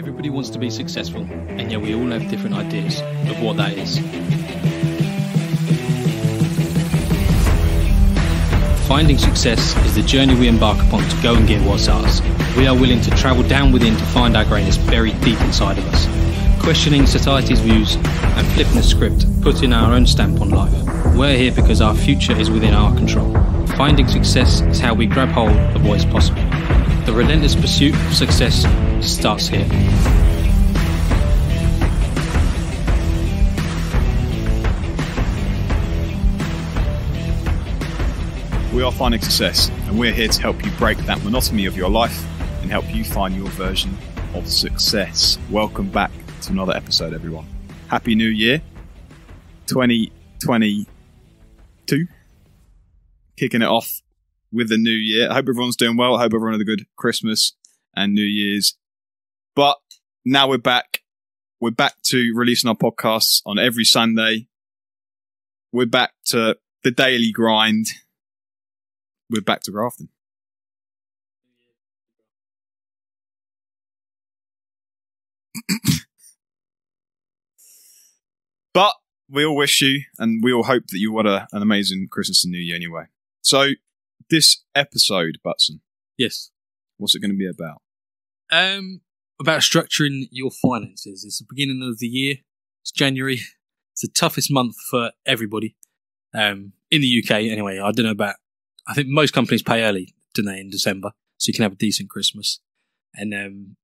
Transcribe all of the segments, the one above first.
Everybody wants to be successful, and yet we all have different ideas of what that is. Finding success is the journey we embark upon to go and get what's ours. We are willing to travel down within to find our greatness buried deep inside of us, questioning society's views and flipping the script, putting our own stamp on life. We're here because our future is within our control. Finding success is how we grab hold of what is possible. The relentless pursuit of success starts here. We are Finding Success, and we're here to help you break that monotony of your life and help you find your version of success. Welcome back to another episode, everyone. Happy New Year, 2022. Kicking it off with the new year. I hope everyone's doing well. I hope everyone had a good Christmas and New Year's. But now we're back. We're back to releasing our podcasts on every Sunday. We're back to the daily grind. We're back to grafting. But we all wish you, and we all hope that you had an amazing Christmas and New Year anyway. So, this episode, Butson. Yes. What's it going to be about? About structuring your finances. It's the beginning of the year. It's January. It's the toughest month for everybody. In the UK, anyway. I don't know about... I think most companies pay early, don't they, in December, so you can have a decent Christmas. And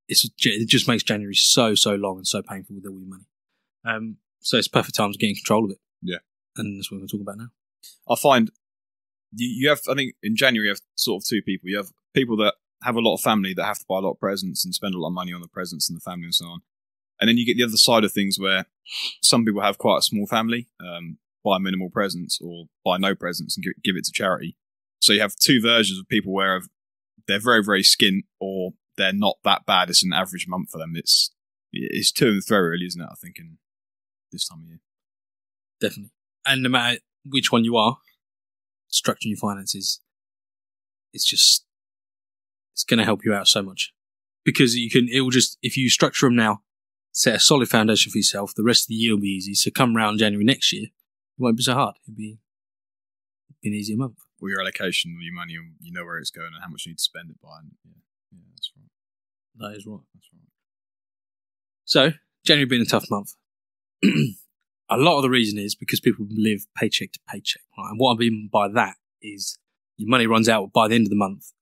it just makes January so long and so painful with all your money. So it's perfect time to get in control of it. Yeah. And that's what we're going to talk about now. I find you have, I think in January you have sort of two people. You have people that have a lot of family that have to buy a lot of presents and spend a lot of money on the presents and the family and so on. And then you get the other side of things where some people have quite a small family, buy minimal presents or buy no presents and give it to charity. So you have two versions of people where they're very, very skint or they're not that bad. It's an average month for them. It's to and fro, really, isn't it? I think in this time of year. Definitely. And no matter which one you are, structuring your finances, it's going to help you out so much. Because if you structure them now, set a solid foundation for yourself, the rest of the year will be easy. So come around January next year, it won't be so hard. It'll be an easier month. Well, your allocation of your money, you know where it's going and how much you need to spend it by. And yeah, that's right. That is right. That's right. So, January being a tough month. A lot of the reason is because people live paycheck to paycheck. Right? And what I mean by that is your money runs out by the end of the month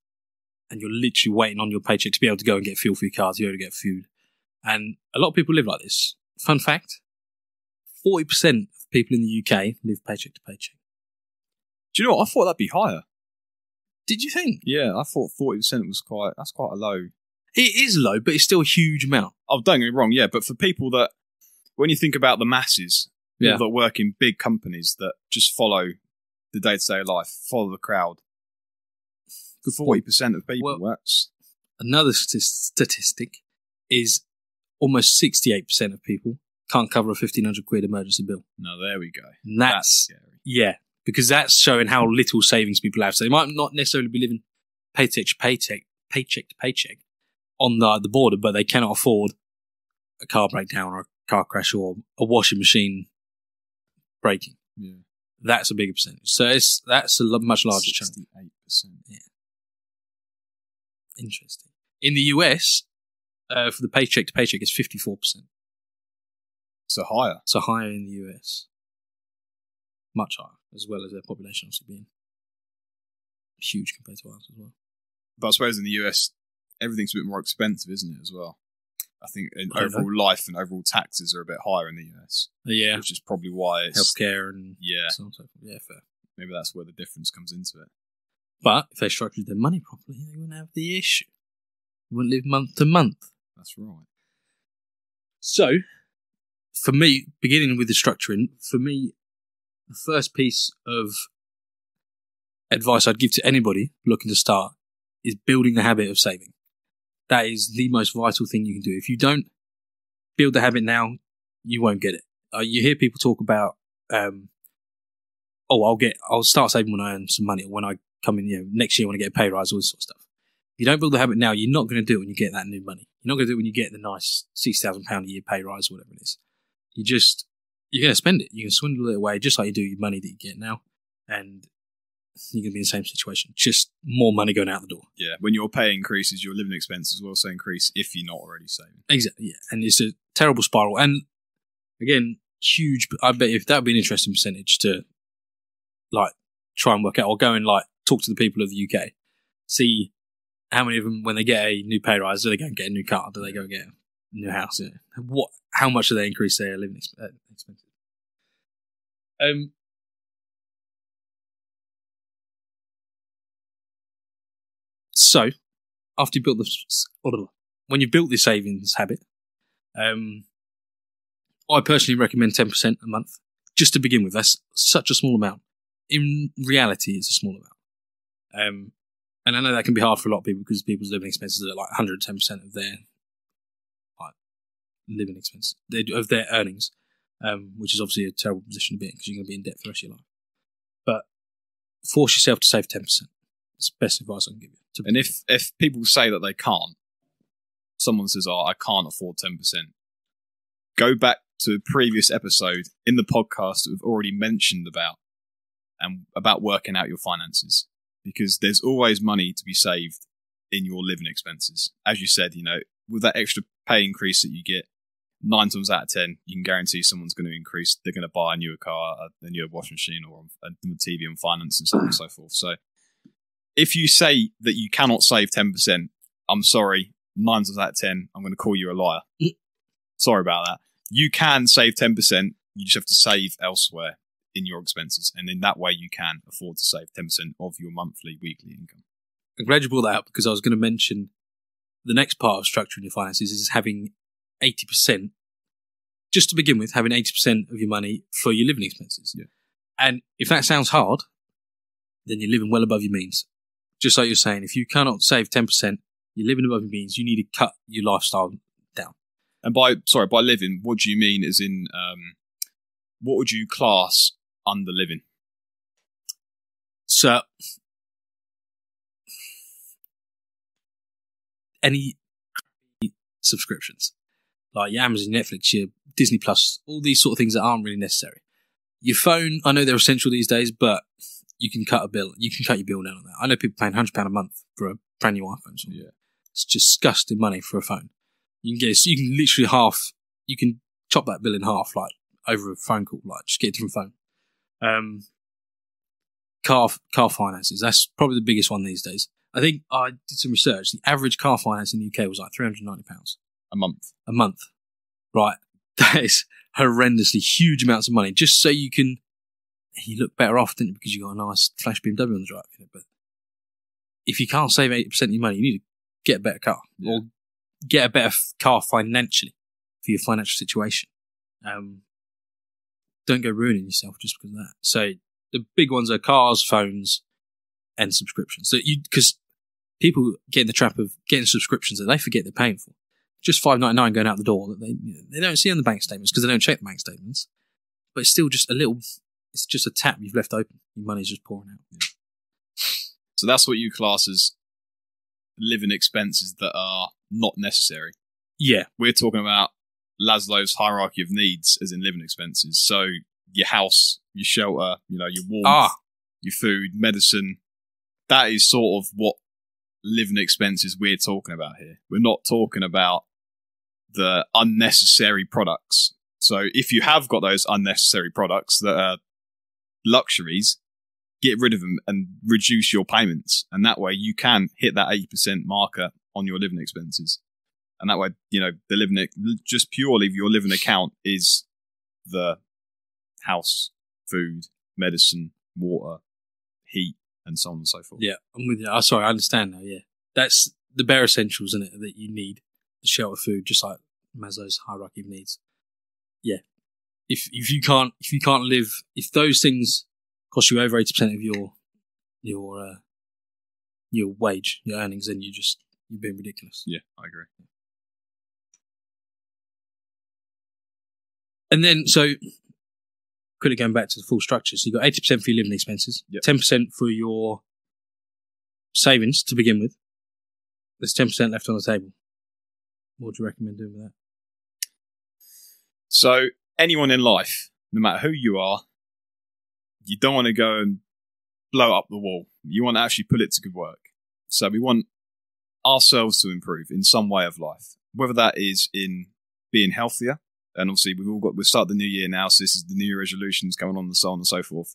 and you're literally waiting on your paycheck to be able to go and get fuel for your car, to be able to get food. And a lot of people live like this. Fun fact, 40% of people in the UK live paycheck to paycheck. Do you know what? I thought that'd be higher. Did you think? Yeah, I thought 40% was that's quite a low. It is low, but it's still a huge amount. Oh, don't get me wrong, yeah, but for people that, when you think about the masses, people that work in big companies that just follow the day-to-day life, follow the crowd, 40% of people works. Another statistic is almost 68% of people can't cover a £1,500 emergency bill. No, there we go. And that's scary. Yeah, because that's showing how little savings people have. So they might not necessarily be living paycheck to paycheck on the border, but they cannot afford a car breakdown or a car crash or a washing machine breaking. Yeah. That's a bigger percentage. So that's a much larger chunk. 68%. Yeah. Interesting. In the US, for the paycheck to paycheck, it's 54%. So higher. So higher in the US. Much higher, as well as their population also being huge compared to ours as well. But I suppose in the US, everything's a bit more expensive, isn't it, as well? I think overall life and overall taxes are a bit higher in the US. Yeah. Which is probably why it's... Healthcare and... Yeah. So on and so forth. Yeah, fair. Maybe that's where the difference comes into it. But if they structured their money properly, they wouldn't have the issue. They wouldn't live month to month. That's right. So, for me, beginning with the structuring, for me, the first piece of advice I'd give to anybody looking to start is building the habit of saving. That is the most vital thing you can do. If you don't build the habit now, you won't get it. You hear people talk about, I'll start saving when I earn some money, or when I come in, next year when I get a pay rise, all this sort of stuff. you don't build the habit now, you're not going to do it when you get that new money. You're not going to do it when you get the nice £60,000 a year pay rise or whatever it is. You're going to spend it. You're going to swindle it away just like you do your money that you get now. And you're going to be in the same situation. Just more money going out the door. Yeah. When your pay increases, your living expenses will also increase if you're not already saving. Exactly. Yeah. And it's a terrible spiral. And again, huge. I bet if that would be an interesting percentage to like try and work out, or go and like talk to the people of the UK, see how many of them, when they get a new pay rise, do they go and get a new car? Do they go and get a new house? You know? How much do they increase their living expenses? So, after you built when you built this savings habit, I personally recommend 10% a month, just to begin with. That's such a small amount. In reality, it's a small amount. And I know that can be hard for a lot of people because people's living expenses are like 110% of their living expenses, of their earnings, which is obviously a terrible position to be in because you're going to be in debt for the rest of your life. But force yourself to save 10%. That's the best advice I can give you. And if people say that they can't, someone says, "Oh, I can't afford 10%," go back to a previous episode in the podcast that we've already mentioned about working out your finances, because there's always money to be saved in your living expenses. As you said, with that extra pay increase that you get, 9 times out of 10, you can guarantee someone's going to increase. They're going to buy a newer car, a newer washing machine, or a TV on finance and so on and so forth. So if you say that you cannot save 10%, I'm sorry, 9 times out of 10, I'm going to call you a liar. Sorry about that. You can save 10%. You just have to save elsewhere in your expenses. And in that way, you can afford to save 10% of your monthly, weekly income. I'm glad you brought that up, because I was going to mention the next part of structuring your finances is having 80%, just to begin with, having 80% of your money for your living expenses. Yeah. And if that sounds hard, then you're living well above your means. Just like you're saying, if you cannot save 10%, you're living above your means. You need to cut your lifestyle down. And by living, what do you mean as in, what would you class under living? So, any subscriptions, like your Amazon, Netflix, your Disney Plus, all these sort of things that aren't really necessary. Your phone, I know they're essential these days, but you can cut a bill. You can cut your bill down on that. I know people paying £100 a month for a brand new iPhone. So yeah, it's disgusting money for a phone. You can literally you can chop that bill in half, like over a phone call, like just get a different phone. Car finances, that's probably the biggest one these days. I think I did some research. The average car finance in the UK was like £390 a month. A month, right? That is horrendously huge amounts of money. Just so you look better off, didn't you? Because you got a nice flash BMW on the drive. But if you can't save 80% of your money, you need to get a better car, or get a better car financially for your financial situation. Don't go ruining yourself just because of that. So the big ones are cars, phones, and subscriptions. So because people get in the trap of getting subscriptions that they forget they're paying for. Just $5.99 going out the door that they don't see on the bank statements because they don't check the bank statements. But it's still just it's just a tap you've left open. Your money's just pouring out. Yeah. So that's what you class as living expenses that are not necessary. Yeah. We're talking about Maslow's hierarchy of needs as in living expenses. So your house, your shelter, your warmth, your food, medicine. That is sort of what living expenses we're talking about here. We're not talking about the unnecessary products. So if you have got those unnecessary products that are luxuries, get rid of them and reduce your payments. And that way you can hit that 80% marker on your living expenses. And that way, just purely your living account is the house, food, medicine, water, heat, and so on and so forth. Yeah, I'm with you. Oh, sorry, I understand now. Yeah, that's the bare essentials in it that you need: the shelter, food, just like Maslow's hierarchy of needs. Yeah, if you can't live, if those things cost you over 80% of your wage, your earnings, then you're being ridiculous. Yeah, I agree. And then, so, quickly going back to the full structure. So you've got 80% for your living expenses, 10% for your savings to begin with, there's 10% left on the table. What do you recommend doing with that? So anyone in life, no matter who you are, you don't want to go and blow up the wall. You want to actually put it to good work. So we want ourselves to improve in some way of life, whether that is in being healthier. And obviously we've started the new year now, so this is the new year resolutions coming on and so on and so forth.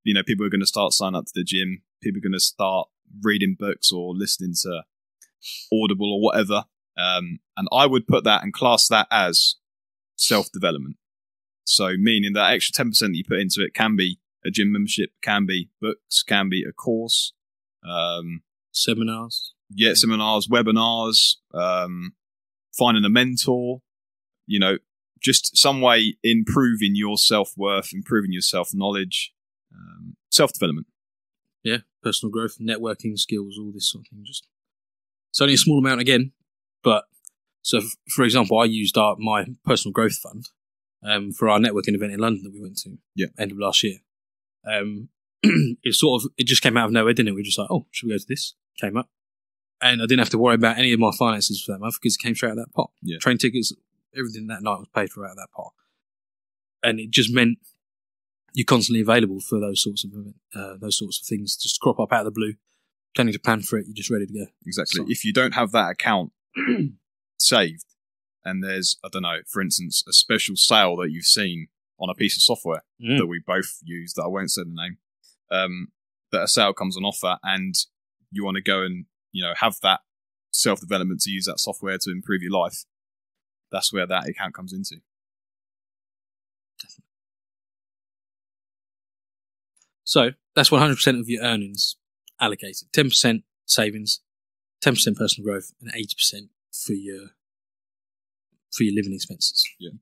You know, people are going to start signing up to the gym. People are going to start reading books or listening to Audible or whatever. And I would put that and class that as self-development. So meaning that extra 10% that you put into it can be a gym membership, can be books, can be a course. Seminars. Yeah, seminars, webinars, finding a mentor, you know, just some way improving your self-worth, improving your self-knowledge, self-development. Yeah, personal growth, networking skills, all this sort of thing. Just it's only a small amount again, but so for example, I used my personal growth fund for our networking event in London that we went to end of last year. It just came out of nowhere, didn't it? We were just like, oh, should we go to this? Came up. And I didn't have to worry about any of my finances for that month because it came straight out of that pot. Yeah. Train tickets, everything that night was paid for out of that pot. And it just meant you're constantly available for those sorts of things. Just crop up out of the blue, planning to plan for it, you're just ready to go. Exactly. So, if you don't have that account saved, and there's, I don't know, for instance, a special sale that you've seen on a piece of software that we both use, that I won't say the name, that a sale comes on offer, and you want to go and, you know, have that self-development to use that software to improve your life, that's where that account comes into. Definitely. So that's 100% of your earnings allocated. 10% savings, 10% personal growth, and 80% for your living expenses. Yeah.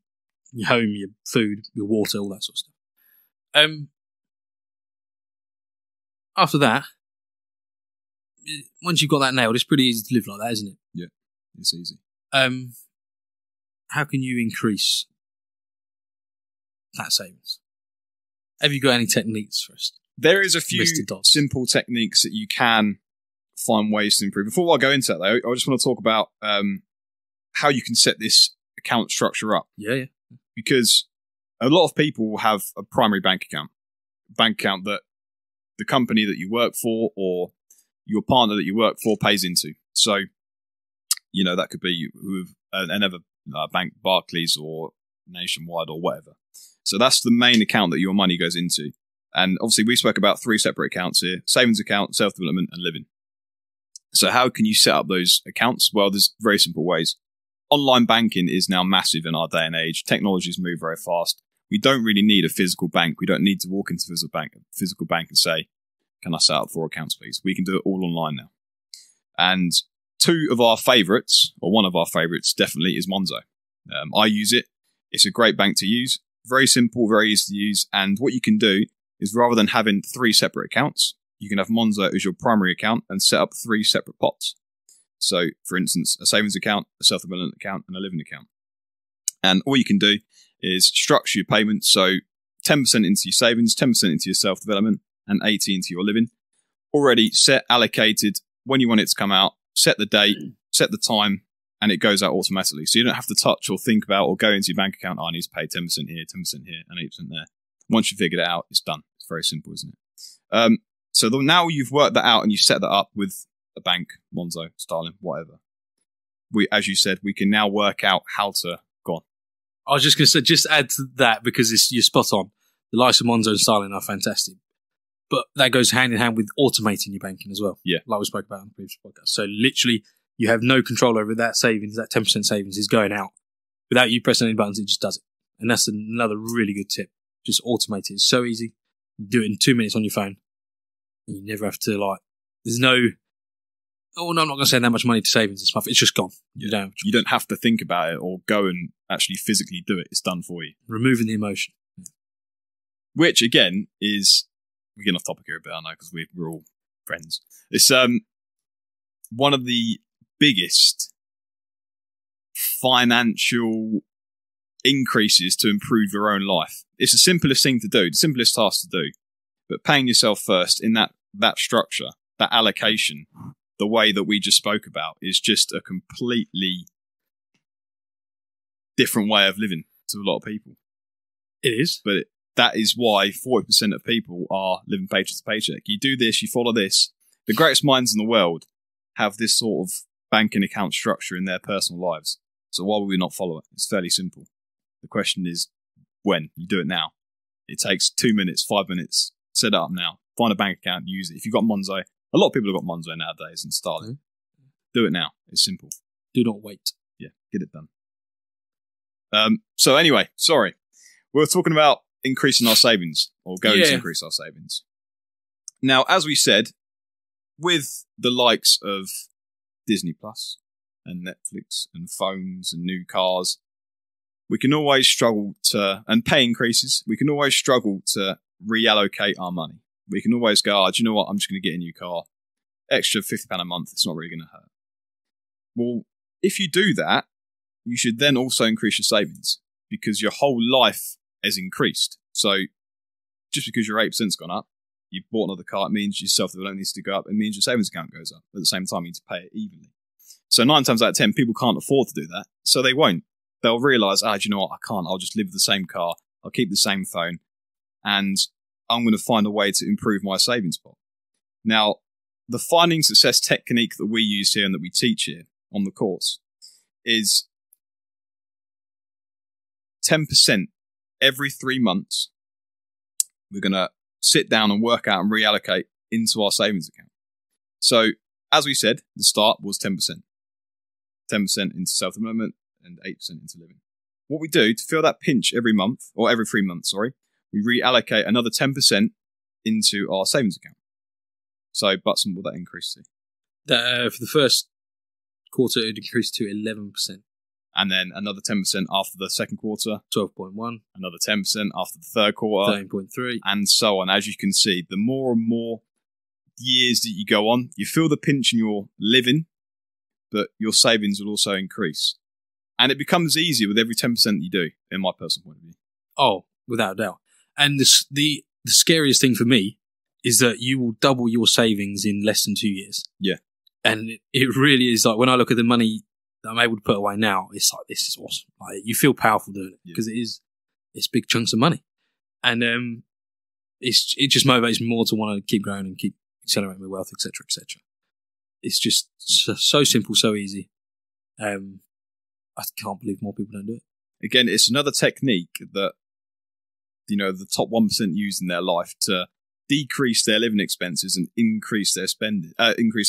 Your home, your food, your water, all that sort of stuff. After that, once you've got that nailed, it's pretty easy to live like that, isn't it? Yeah, it's easy. How can you increase that savings? Have you got any techniques for us? There is a few simple techniques that you can find ways to improve. Before I go into that, though, I just want to talk about how you can set this account structure up. Yeah. Because a lot of people have a primary bank account that the company that you work for or your partner that you work for pays into. So, you know, that could be with another bank, Barclays or Nationwide or whatever. So that's the main account that your money goes into. And obviously we spoke about 3 separate accounts here: savings account, self-development, and living. So how can you set up those accounts? Well, there's very simple ways. Online banking is now massive in our day and age. Technologies move very fast. We don't really need a physical bank. We don't need to walk into a physical bank and say, can I set up 4 accounts, please? We can do it all online now. And one of our favorites definitely is Monzo. I use it. It's a great bank to use. Very simple, very easy to use. And what you can do is, rather than having 3 separate accounts, you can have Monzo as your primary account and set up 3 separate pots. So, for instance, a savings account, a self-development account, and a living account. And all you can do is structure your payments. So 10% into your savings, 10% into your self-development, and 80% into your living. Already set, allocated, when you want it to come out, set the date, set the time, and it goes out automatically. So you don't have to touch or think about or go into your bank account, I need to pay 10% here, 10% here, and 8% there. Once you've figured it out, it's done. It's very simple, isn't it? So now you've worked that out and you set that up with a bank, Monzo, Starling, whatever. As you said, we can now work out how to go on. I was just going to say, just add to that, because you're spot on. The likes of Monzo and Starling are fantastic. But that goes hand in hand with automating your banking as well. Yeah. Like we spoke about in the previous podcast. So literally, you have no control over that savings. That 10% savings is going out. Without you pressing any buttons, it just does it. And that's another really good tip. Just automate it. It's so easy. You do it in 2 minutes on your phone. And you never have to, there's no, oh, no, I'm not going to send that much money to savings this month. It's just gone. Yeah. You don't have to think about it or go and actually physically do it. It's done for you. Removing the emotion. Which, again, is, we're getting off topic here a bit, I know, because we're all friends. It's one of the biggest financial increases to improve your own life. It's the simplest thing to do, the simplest task to do. But paying yourself first in that structure, that allocation, the way that we just spoke about is just a completely different way of living to a lot of people. It is. But that is why 40% of people are living paycheck to paycheck. You do this, you follow this. The greatest minds in the world have this sort of banking account structure in their personal lives. So why would we not follow it? It's fairly simple. The question is when. You do it now. It takes 2 minutes, 5 minutes. Set it up now. Find a bank account, use it. If you've got Monzo, a lot of people have got Monzo nowadays and start it. Do it now. It's simple. Do not wait. Yeah, get it done. So anyway, sorry. We were talking about increasing our savings or going to increase our savings. Now, as we said, with the likes of Disney Plus and Netflix and phones and new cars, we can always struggle to, and pay increases, we can always struggle to reallocate our money. We can always go, do you know what? I'm just going to get a new car. Extra £50 a month. It's not really going to hurt. Well, if you do that, you should then also increase your savings because your whole life has increased. So just because your 8%'s gone up, you've bought another car, it means your self-development needs to go up. It means your savings account goes up. At the same time, you need to pay it evenly. So 9 times out of 10, people can't afford to do that. So they won't. They'll realise, do you know what? I can't. I'll just live with the same car. I'll keep the same phone. And I'm going to find a way to improve my savings pot. Now, the finding success technique that we use here and that we teach here on the course is 10% every 3 months. We're going to sit down and work out and reallocate into our savings account. So, as we said, the start was 10%. 10% into self-development and 8% into living. What we do to fill that pinch every month, or every 3 months, we reallocate another 10% into our savings account. So, Butson, what will that increase to? For the first quarter, it increased to 11%. And then another 10% after the second quarter. 12.1. Another 10% after the third quarter. 13.3. And so on. As you can see, the more and more years that you go on, you feel the pinch in your living, but your savings will also increase. And it becomes easier with every 10% that you do, in my personal point of view. Oh, without a doubt. And the scariest thing for me is that you will double your savings in less than 2 years. Yeah. And it really is like, when I look at the money that I'm able to put away now, it's like, this is awesome. Like, you feel powerful doing it because it's big chunks of money. And it just motivates me more to want to keep growing and keep accelerating my wealth, etc., etc. It's just so simple, so easy. I can't believe more people don't do it. Again, it's another technique that, the top 1% use in their life to decrease their living expenses and increase their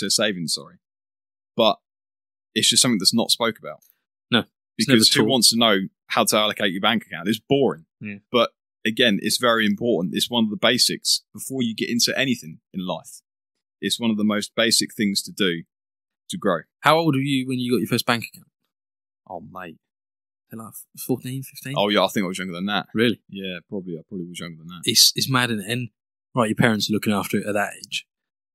savings, But it's just something that's not spoke about. No. Because who wants to know how to allocate your bank account? It's boring. Yeah. But again, it's very important. It's one of the basics before you get into anything in life. It's one of the most basic things to do to grow. How old were you when you got your first bank account? Oh, mate. Like 14, 15? Oh, yeah, I think I was younger than that. Really? Yeah, probably. I probably was younger than that. It's mad, and right, your parents are looking after it at that age.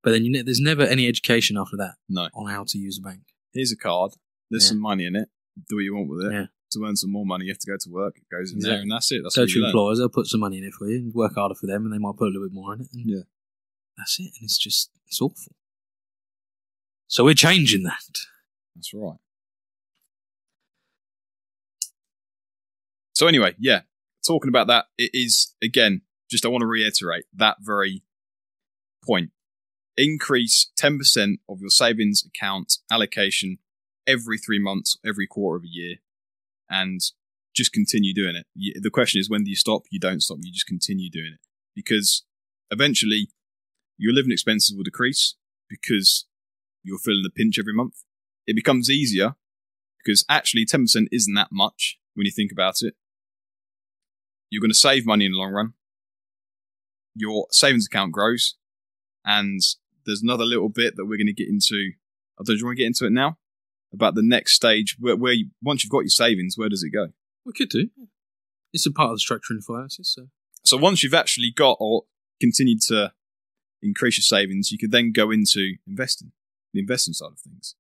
But then there's never any education after that on how to use a bank. Here's a card. There's some money in it. Do what you want with it. Yeah. To earn some more money, you have to go to work. It goes in there, and that's it. That's go what to employers, they'll put some money in it for you, work harder for them, and they might put a little bit more in it. And that's it. And it's awful. So we're changing that. That's right. So anyway, talking about that, it is, again, I want to reiterate that very point. Increase 10% of your savings account allocation every 3 months, every quarter of a year, and just continue doing it. The question is, when do you stop? You don't stop. You just continue doing it, because eventually your living expenses will decrease because you're feeling the pinch every month. It becomes easier because actually 10% isn't that much when you think about it. You're going to save money in the long run. Your savings account grows. And there's another little bit that we're going to get into. Do you want to get into it now? About the next stage, where once you've got your savings, where does it go? We could do. It's a part of the structure in finances. So once you've actually got or continued to increase your savings, you could then go into investing, the investing side of things.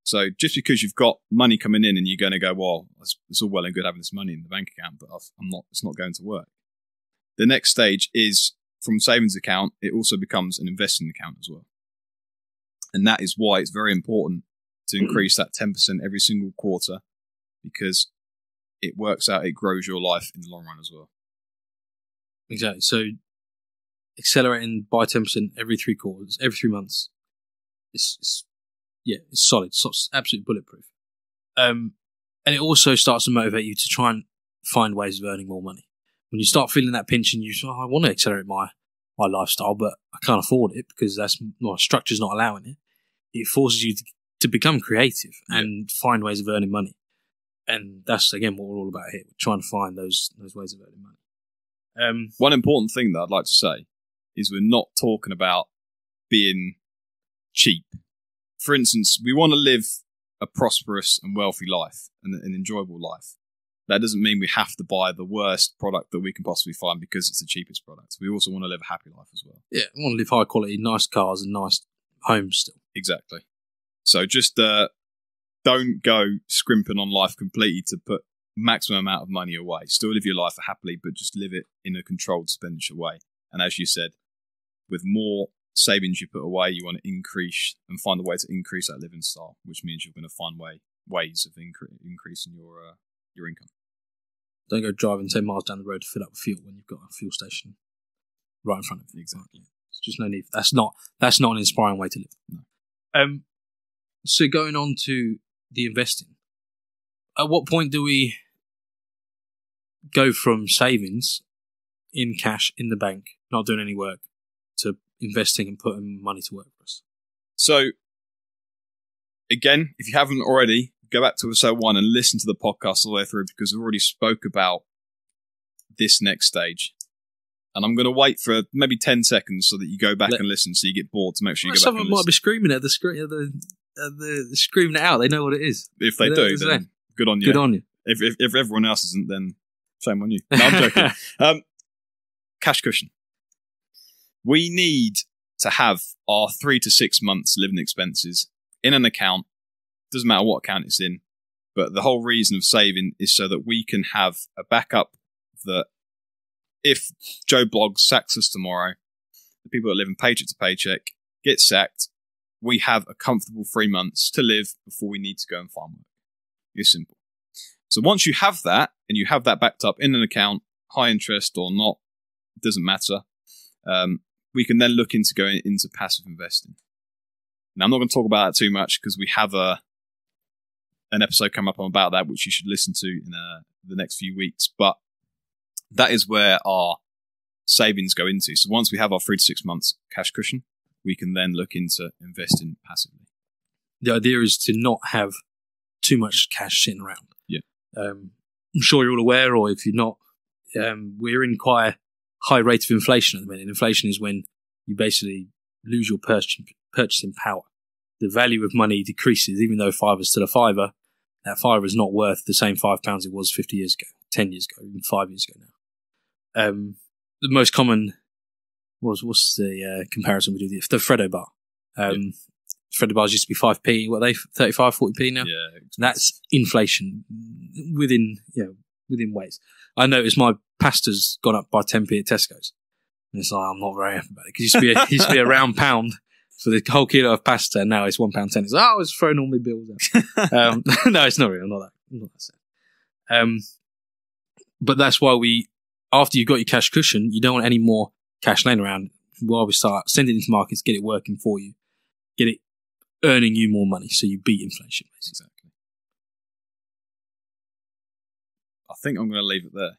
So just because you've got money coming in and you're going to go, well, it's all well and good having this money in the bank account, but it's not going to work. The next stage is, from savings account, it also becomes an investing account as well. And that is why it's very important to increase that 10% every single quarter, because it works out, it grows your life in the long run as well. Exactly. So accelerating by 10% every 3 quarters, every 3 months, it's solid. It's absolutely bulletproof. And it also starts to motivate you to try and find ways of earning more money. When you start feeling that pinch and you say, I want to accelerate my lifestyle, but I can't afford it because my structure's not allowing it. It forces you to become creative and find ways of earning money. And that's, again, what we're all about here. We're trying to find those ways of earning money. One important thing that I'd like to say is we're not talking about being cheap. For instance, we want to live a prosperous and wealthy life and an enjoyable life. That doesn't mean we have to buy the worst product that we can possibly find because it's the cheapest product. We also want to live a happy life as well. Yeah, we want to live high quality, nice cars and nice homes still. Exactly. So just don't go scrimping on life completely to put maximum amount of money away. Still live your life happily, but just live it in a controlled expenditure way. And as you said, with more savings you put away, you want to increase and find a way to increase that living style, which means you're going to find ways of increasing your income. Don't go driving 10 miles down the road to fill up with fuel when you've got a fuel station right in front of you. Exactly. There's just no need. That's not an inspiring way to live. No. So going on to the investing, at what point do we go from savings in cash in the bank, not doing any work, to investing and putting money to work for us? So, again, if you haven't already, go back to episode 1 and listen to the podcast all the way through, because we already spoke about this next stage. And I'm going to wait for maybe 10 seconds so that you go back and listen, so you get bored, to make sure you go back and listen. Someone might be screaming at the screen, screaming it out. They know what it is. If they do, then good on you. Good on you. If everyone else isn't, then shame on you. No, I'm joking. Cash cushion. We need to have our 3 to 6 months living expenses in an account. Doesn't matter what account it's in, but the whole reason of saving is so that we can have a backup that if Joe Bloggs sacks us tomorrow, the people that live in paycheck to paycheck get sacked, we have a comfortable 3 months to live before we need to go and find work. It's simple. So once you have that, and you have that backed up in an account, high interest or not, it doesn't matter, we can then look into going into passive investing. Now, I'm not going to talk about that too much because we have an episode come up about that, which you should listen to in the next few weeks. But that is where our savings go into. So once we have our 3 to 6 months cash cushion, we can then look into investing passively. The idea is to not have too much cash sitting around. Yeah. I'm sure you're all aware, or if you're not, we're in quite a high rate of inflation at the minute. Inflation is when you basically lose your purchasing power. The value of money decreases, even though $5 is still a $5. That $5 is not worth the same £5 it was 50 years ago, 10 years ago, even 5 years ago now. The most common what's the comparison we do? The Freddo bar. Freddo bars used to be 5p. What are they? 35, 40p now? Yeah. That's inflation within ways. I noticed my pasta's gone up by 10p at Tesco's. And it's like, I'm not very happy about it. Because it used to be a round pound for the whole kilo of pasta, and now it's £1.10. It's like, I was throwing all my bills out. No, it's not real. I'm not that sad. But that's why after you've got your cash cushion, you don't want any more cash laying around. While we start, send it into markets, get it working for you, get it earning you more money, so you beat inflation, basically. Exactly. I think I'm going to leave it there.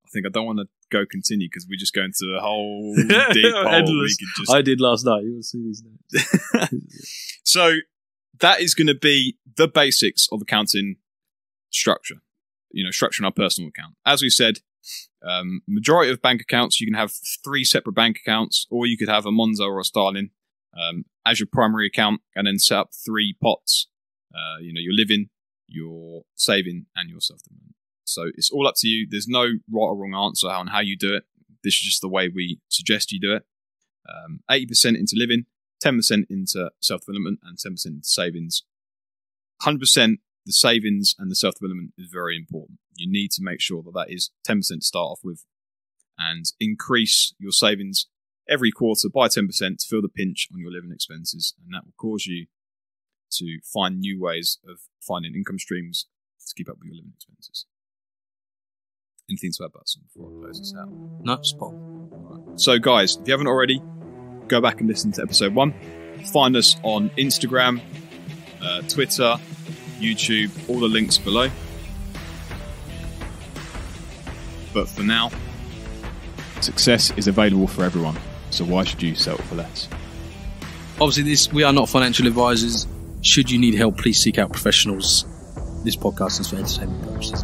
I think I don't want to go continue because we just go into a whole deep hole. I did last night. You will see these notes. So that is going to be the basics of accounting structure. Structuring our personal account. As we said, majority of bank accounts, you can have 3 separate bank accounts, or you could have a Monzo or a Starling as your primary account, and then set up 3 pots. Your living, your saving, and your self-development. So it's all up to you. There's no right or wrong answer on how you do it. This is just the way we suggest you do it. 80% into living, 10% into self-development, and 10% into savings. 100% the savings and the self-development is very important. You need to make sure that is 10% to start off with, and increase your savings every quarter by 10% to feel the pinch on your living expenses, and that will cause you to find new ways of finding income streams to keep up with your living expenses. Anything to add, Butson, before I close this out? No, spot. Right. So, guys, if you haven't already, go back and listen to episode 1. Find us on Instagram, Twitter, YouTube, all the links below. But for now, success is available for everyone, so why should you settle for less? Obviously, we are not financial advisors. Should you need help, please seek out professionals. This podcast is for entertainment purposes.